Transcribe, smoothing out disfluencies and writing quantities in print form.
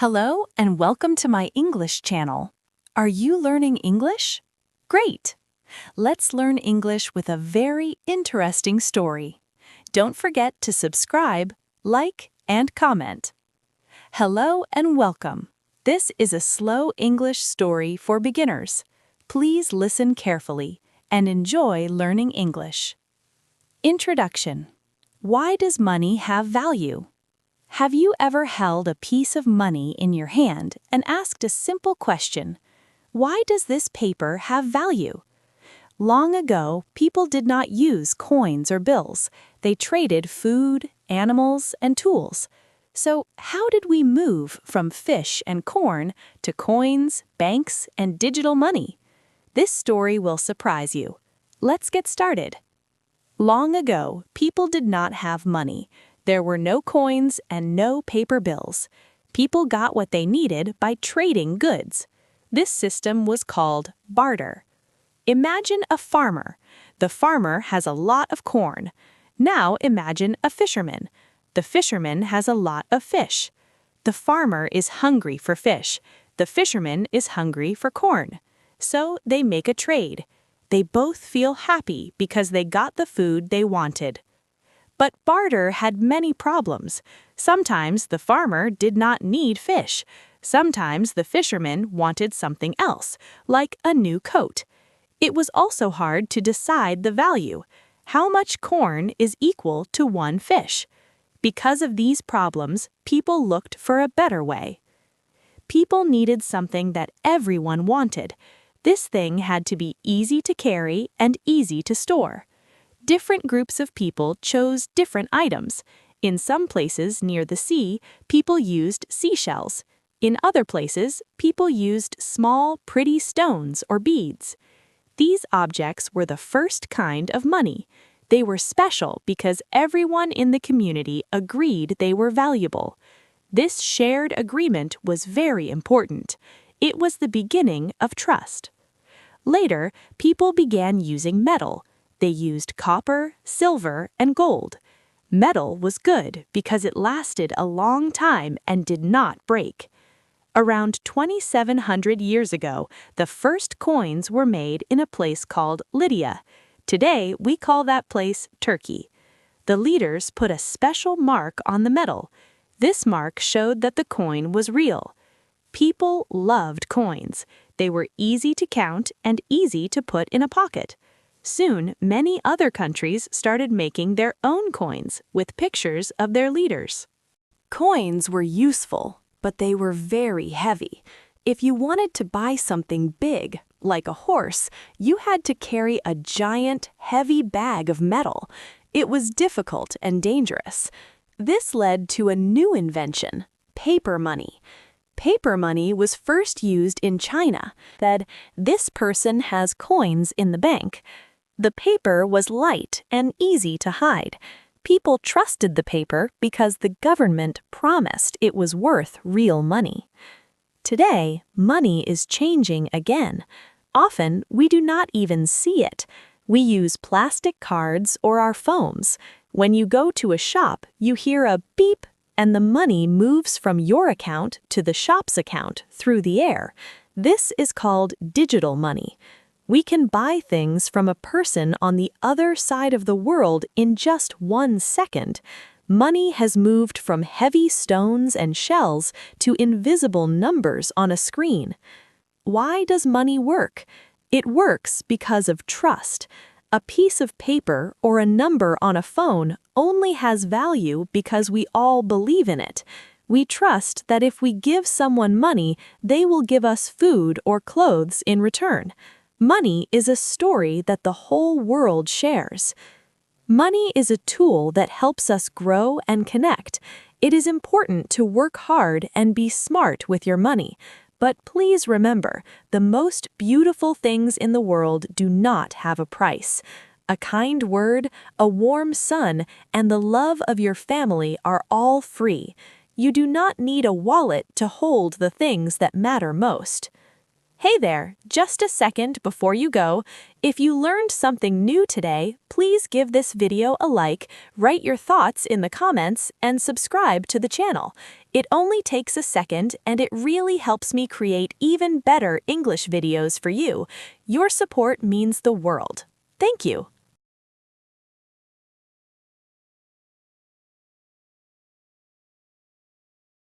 Hello and welcome to my English channel. Are you learning English? Great! Let's learn English with a very interesting story. Don't forget to subscribe, like, and comment. Hello and welcome. This is a slow English story for beginners. Please listen carefully and enjoy learning English. Introduction. Why does money have value? Have you ever held a piece of money in your hand and asked a simple question? Why does this paper have value? Long ago, people did not use coins or bills. They traded food, animals, and tools. So, how did we move from fish and corn to coins, banks, and digital money? This story will surprise you. Let's get started. Long ago, people did not have money. There were no coins and no paper bills. People got what they needed by trading goods. This system was called barter. Imagine a farmer. The farmer has a lot of corn. Now imagine a fisherman. The fisherman has a lot of fish. The farmer is hungry for fish. The fisherman is hungry for corn. So they make a trade. They both feel happy because they got the food they wanted. But barter had many problems. Sometimes the farmer did not need fish. Sometimes the fisherman wanted something else, like a new coat. It was also hard to decide the value. How much corn is equal to one fish? Because of these problems, people looked for a better way. People needed something that everyone wanted. This thing had to be easy to carry and easy to store. Different groups of people chose different items. In some places near the sea, people used seashells. In other places, people used small, pretty stones or beads. These objects were the first kind of money. They were special because everyone in the community agreed they were valuable. This shared agreement was very important. It was the beginning of trust. Later, people began using metal. They used copper, silver, and gold. Metal was good because it lasted a long time and did not break. Around 2,700 years ago, the first coins were made in a place called Lydia. Today, we call that place Turkey. The leaders put a special mark on the metal. This mark showed that the coin was real. People loved coins. They were easy to count and easy to put in a pocket. Soon, many other countries started making their own coins with pictures of their leaders. Coins were useful, but they were very heavy. If you wanted to buy something big, like a horse, you had to carry a giant, heavy bag of metal. It was difficult and dangerous. This led to a new invention, paper money. Paper money was first used in China. Said, "This person has coins in the bank." The paper was light and easy to hide. People trusted the paper because the government promised it was worth real money. Today, money is changing again. Often, we do not even see it. We use plastic cards or our phones. When you go to a shop, you hear a beep, and the money moves from your account to the shop's account through the air. This is called digital money. We can buy things from a person on the other side of the world in just 1 second. Money has moved from heavy stones and shells to invisible numbers on a screen. Why does money work? It works because of trust. A piece of paper or a number on a phone only has value because we all believe in it. We trust that if we give someone money, they will give us food or clothes in return. Money is a story that the whole world shares. Money is a tool that helps us grow and connect. It is important to work hard and be smart with your money. But please remember, the most beautiful things in the world do not have a price. A kind word, a warm sun, and the love of your family are all free. You do not need a wallet to hold the things that matter most. Hey there, just a second before you go. If you learned something new today, please give this video a like, write your thoughts in the comments, and subscribe to the channel. It only takes a second and it really helps me create even better English videos for you. Your support means the world. Thank you.